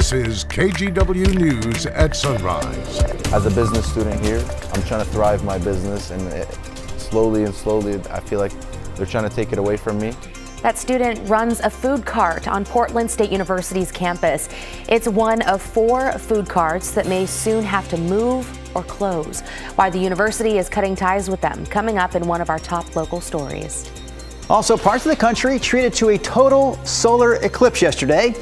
This is KGW News at Sunrise. As a business student here, I'm trying to thrive my business, and slowly, I feel like they're trying to take it away from me. That student runs a food cart on Portland State University's campus. It's one of 4 food carts that may soon have to move or close. Why the university is cutting ties with them, coming up in one of our top local stories. Also, parts of the country treated to a total solar eclipse yesterday.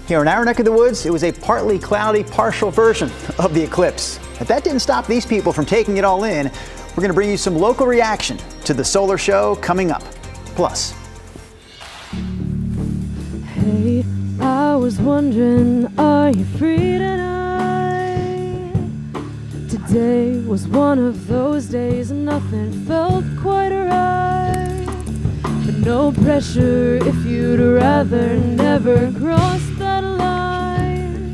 Here in our neck of the woods, it was a partly cloudy, partial version of the eclipse. But that didn't stop these people from taking it all in. We're going to bring you some local reaction to the solar show coming up. Plus, hey, I was wondering, are you free tonight? Today was one of those days and nothing felt quite right. But no pressure if you'd rather never cross that line.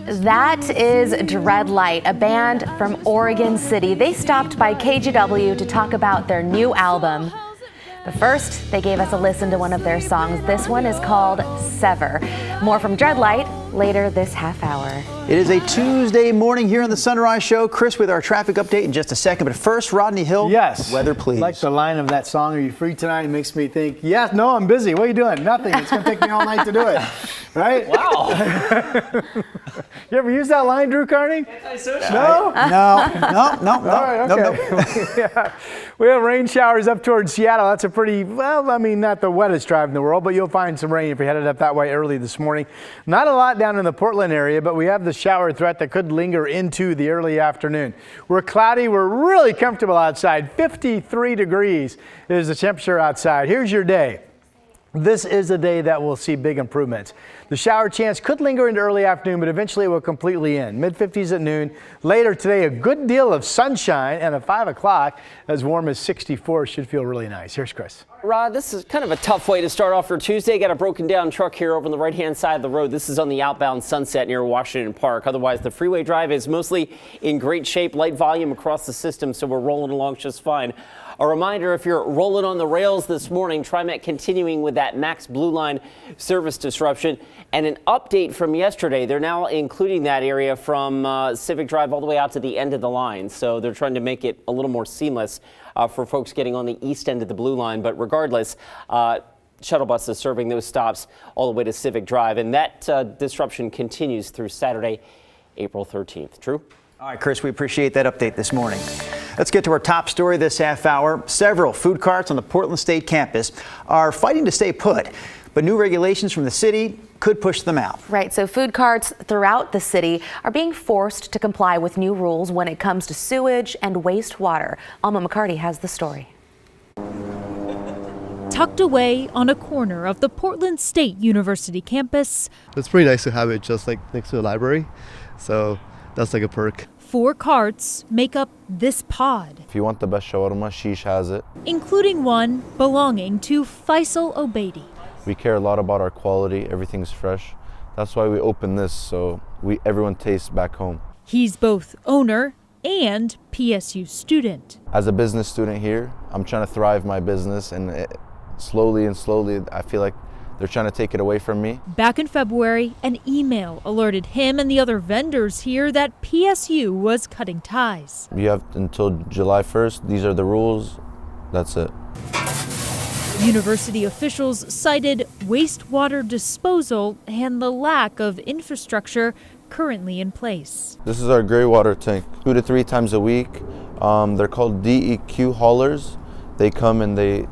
That is Dreadlight, a band from Oregon City. They stopped by KGW to talk about their new album. But first, they gave us a listen to one of their songs. This one is called Sever. More from Dreadlight later this half hour. it is a Tuesday morning here on the Sunrise Show. Chris with our traffic update in just a second. But first, Rodney Hill, yes. Weather please. Like the line of that song, "Are you free tonight?" It makes me think, yes, no, I'm busy. What are you doing? Nothing. It's going to take me all night to do it. Right? Wow. You ever use that line, Drew Carney? No. No. All right, okay. Yeah. We have rain showers up towards Seattle. That's a pretty, well, I mean, not the wettest drive in the world, but you'll find some rain if you're headed up that way early this morning. Not a lot down in the Portland area, but we have the shower threat that could linger into the early afternoon. We're cloudy. We're really comfortable outside. 53 degrees is the temperature outside. Here's your day. This is a day that will see big improvements. The shower chance could linger into early afternoon, but eventually it will completely end. Mid-50s at noon. Later today, a good deal of sunshine, and at 5 o'clock, as warm as 64. Should feel really nice. Here's Chris. Rod, this is kind of a tough way to start off your Tuesday. Got a broken down truck here over on the right-hand side of the road. This is on the outbound Sunset near Washington Park. Otherwise, the freeway drive is mostly in great shape. Light volume across the system, so we're rolling along just fine. A reminder, if you're rolling on the rails this morning, TriMet continuing with that Max Blue Line service disruption. And an update from yesterday, they're now including that area from Civic Drive all the way out to the end of the line. So they're trying to make it a little more seamless for folks getting on the east end of the Blue Line. But regardless, shuttle buses serving those stops all the way to Civic Drive. And that disruption continues through Saturday, April 13th. True? All right, Chris, we appreciate that update this morning. Let's get to our top story this half hour. Several food carts on the Portland State campus are fighting to stay put, but new regulations from the city could push them out. Right, so food carts throughout the city are being forced to comply with new rules when it comes to sewage and wastewater. Alma McCarty has the story. Tucked away on a corner of the Portland State University campus. It's pretty nice to have it just like next to the library, so that's like a perk. 4 carts make up this pod. If you want the best shawarma, Sheesh has it. Including one belonging to Faisal Obeidi. We care a lot about our quality. Everything's fresh. That's why we open this, so everyone tastes back home. He's both owner and PSU student. As a business student here, I'm trying to thrive my business, and slowly, I feel like they're trying to take it away from me. Back in February, an email alerted him and the other vendors here that PSU was cutting ties. You have until July 1st. These are the rules. That's it. University officials cited wastewater disposal and the lack of infrastructure currently in place. This is our gray water tank. 2 to 3 times a week. They're called DEQ haulers. They come and they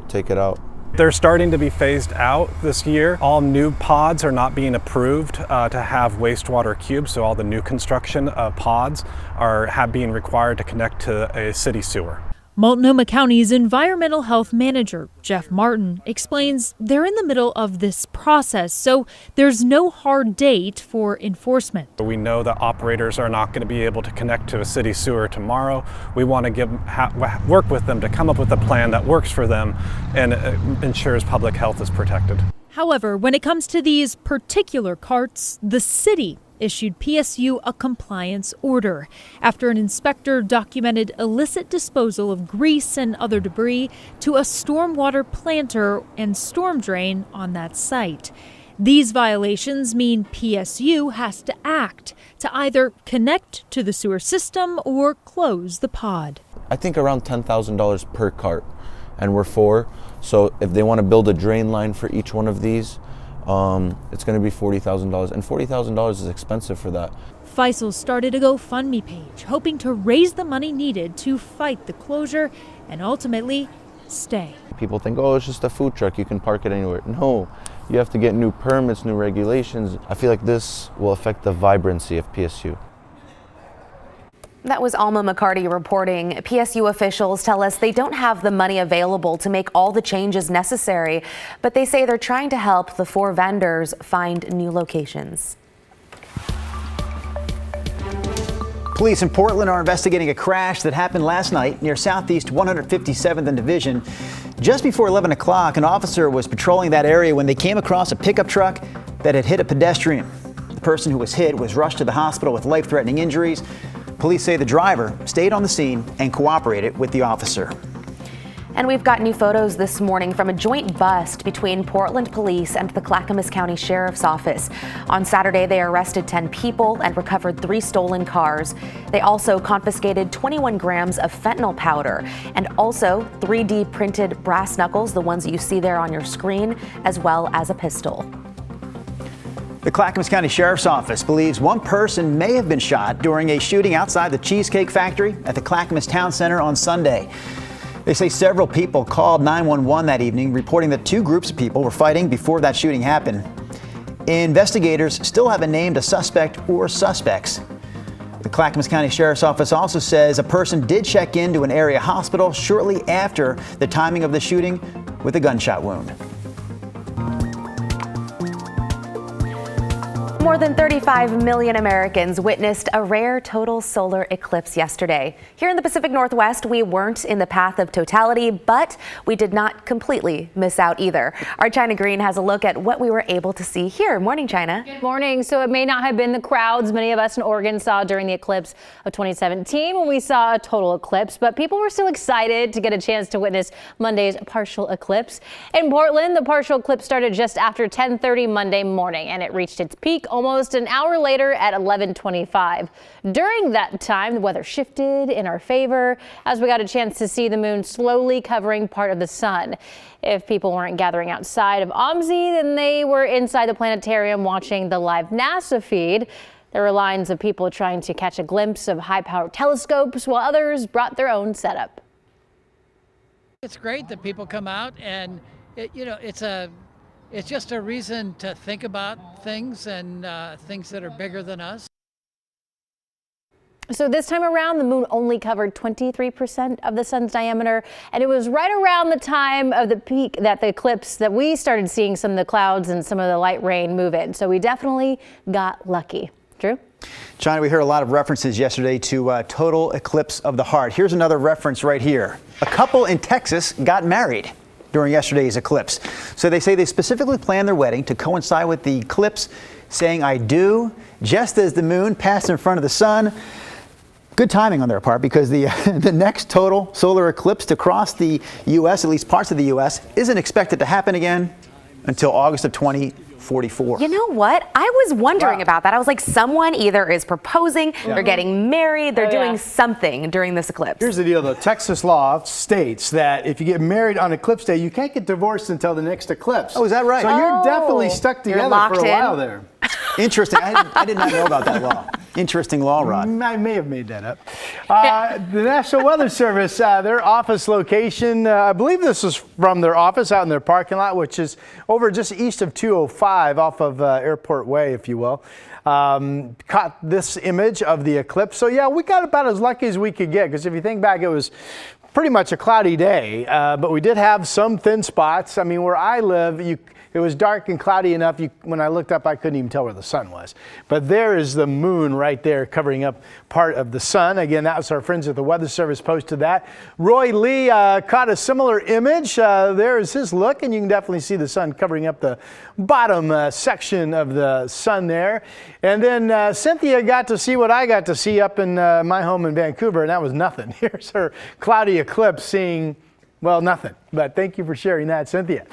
take it out. They're starting to be phased out this year. All new pods are not being approved to have wastewater cubes, so all the new construction pods have been required to connect to a city sewer. Multnomah County's environmental health manager, Jeff Martin, explains they're in the middle of this process, so there's no hard date for enforcement. We know that operators are not going to be able to connect to a city sewer tomorrow. We want to work with them to come up with a plan that works for them and ensures public health is protected. However, when it comes to these particular carts, the city issued PSU a compliance order after an inspector documented illicit disposal of grease and other debris to a stormwater planter and storm drain on that site. These violations mean PSU has to act to either connect to the sewer system or close the pod. I think around $10,000 per cart, and we're 4. So if they want to build a drain line for each one of these, it's going to be $40,000, and $40,000 is expensive for that. Faisal started a GoFundMe page, hoping to raise the money needed to fight the closure and ultimately stay. People think, oh, it's just a food truck, you can park it anywhere. No, you have to get new permits, new regulations. I feel like this will affect the vibrancy of PSU. That was Alma McCarty reporting. PSU officials tell us they don't have the money available to make all the changes necessary, but they say they're trying to help the 4 vendors find new locations. Police in Portland are investigating a crash that happened last night near Southeast 157th and Division. Just before 11 o'clock, an officer was patrolling that area when they came across a pickup truck that had hit a pedestrian. The person who was hit was rushed to the hospital with life-threatening injuries. Police say the driver stayed on the scene and cooperated with the officer. And we've got new photos this morning from a joint bust between Portland Police and the Clackamas County Sheriff's Office. On Saturday, they arrested 10 people and recovered 3 stolen cars. They also confiscated 21 grams of fentanyl powder and also 3D printed brass knuckles, the ones you see there on your screen, as well as a pistol. The Clackamas County Sheriff's Office believes one person may have been shot during a shooting outside the Cheesecake Factory at the Clackamas Town Center on Sunday. They say several people called 911 that evening, reporting that 2 groups of people were fighting before that shooting happened. Investigators still haven't named a suspect or suspects. The Clackamas County Sheriff's Office also says a person did check into an area hospital shortly after the timing of the shooting with a gunshot wound. More than 35 million Americans witnessed a rare total solar eclipse yesterday. Here in the Pacific Northwest, we weren't in the path of totality, but we did not completely miss out either. Our China Green has a look at what we were able to see here. Morning, China. Good morning. So it may not have been the crowds many of us in Oregon saw during the eclipse of 2017 when we saw a total eclipse, but people were still excited to get a chance to witness Monday's partial eclipse. In Portland, the partial eclipse started just after 10:30 Monday morning, and it reached its peak almost an hour later at 11:25. During that time, the weather shifted in our favor as we got a chance to see the moon slowly covering part of the sun. If people weren't gathering outside of OMSI, then they were inside the planetarium watching the live NASA feed. There were lines of people trying to catch a glimpse of high-powered telescopes, while others brought their own setup. It's great that people come out, and it's just a reason to think about things and things that are bigger than us. So this time around, the moon only covered 23% of the sun's diameter, and it was right around the time of the peak that the eclipse that we started seeing some of the clouds and some of the light rain move in. So we definitely got lucky. Drew? China, we heard a lot of references yesterday to total eclipse of the heart. Here's another reference right here. A couple in Texas got married during yesterday's eclipse. So they say they specifically planned their wedding to coincide with the eclipse, saying "I do" just as the moon passed in front of the sun. Good timing on their part, because the next total solar eclipse to cross the U.S., at least parts of the U.S., isn't expected to happen again until August of 2044. You know what? I was wondering about that. I was like, someone either is proposing, they're getting married, they're doing something during this eclipse. Here's the deal, though. Texas law states that if you get married on eclipse day, you can't get divorced until the next eclipse. Oh, is that right? So you're definitely stuck together for a while there. Interesting. I did not know about that law. Interesting law, Rod. I may have made that up. The National Weather Service, their office location, I believe this is from their office out in their parking lot, which is over just east of 205 off of Airport Way, if you will. Caught this image of the eclipse. So yeah, we got about as lucky as we could get, because if you think back, it was pretty much a cloudy day, but we did have some thin spots. I mean, where I live, it was dark and cloudy enough, when I looked up, I couldn't even tell where the sun was. But there is the moon right there covering up part of the sun. Again, that was our friends at the Weather Service posted that. Roy Lee caught a similar image. There is his look, and you can definitely see the sun covering up the bottom section of the sun there. And then Cynthia got to see what I got to see up in my home in Vancouver, and that was nothing. Here's her cloudy eclipse, seeing Well, nothing, but thank you for sharing that, Cynthia.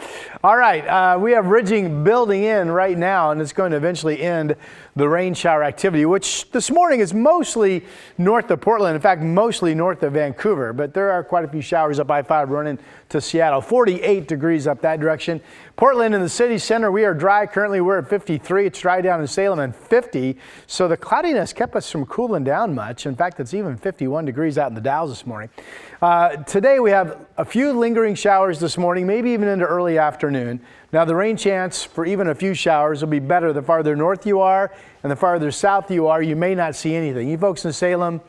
All right, we have ridging building in right now, and it's going to eventually end the rain shower activity, which this morning is mostly north of Portland. In fact, mostly north of Vancouver, but there are quite a few showers up I-5 running to Seattle. 48 degrees up that direction. Portland in the city center, we are dry. Currently, we're at 53. It's dry down in Salem and 50. So the cloudiness kept us from cooling down much. In fact, it's even 51 degrees out in the Dalles this morning. Today, we have a few lingering showers this morning, maybe even into early afternoon. Now, the rain chance for even a few showers will be better the farther north you are and the farther south you are. You may not see anything. You folks in Salem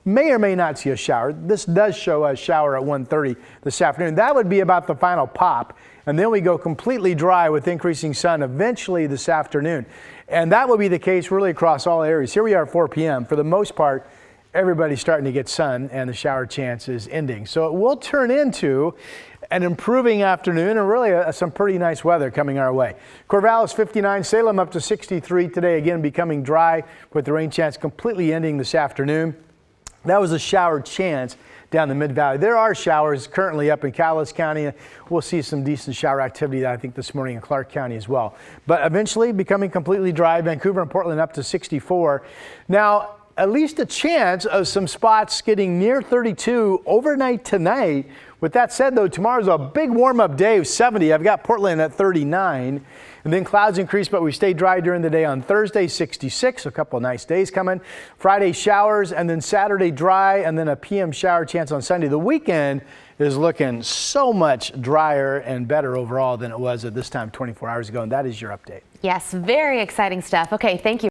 may or may not see a shower. This does show a shower at 1:30 this afternoon. That would be about the final pop. And then we go completely dry with increasing sun eventually this afternoon. And that will be the case really across all areas. Here we are at 4 p.m. For the most part, everybody's starting to get sun and the shower chance is ending. So it will turn into an improving afternoon and really some pretty nice weather coming our way. Corvallis 59, Salem up to 63 today, again becoming dry with the rain chance completely ending this afternoon. That was a shower chance down the Mid-Valley. There are showers currently up in Cowlitz County. We'll see some decent shower activity, I think, this morning in Clark County as well. But eventually becoming completely dry. Vancouver and Portland up to 64. Now, at least a chance of some spots getting near 32 overnight tonight. With that said, though, tomorrow's a big warm-up day of 70. I've got Portland at 39. And then clouds increase, but we stay dry during the day on Thursday, 66. A couple of nice days coming. Friday, showers, and then Saturday, dry, and then a PM shower chance on Sunday. The weekend is looking so much drier and better overall than it was at this time 24 hours ago, and that is your update. Yes, very exciting stuff. Okay, thank you.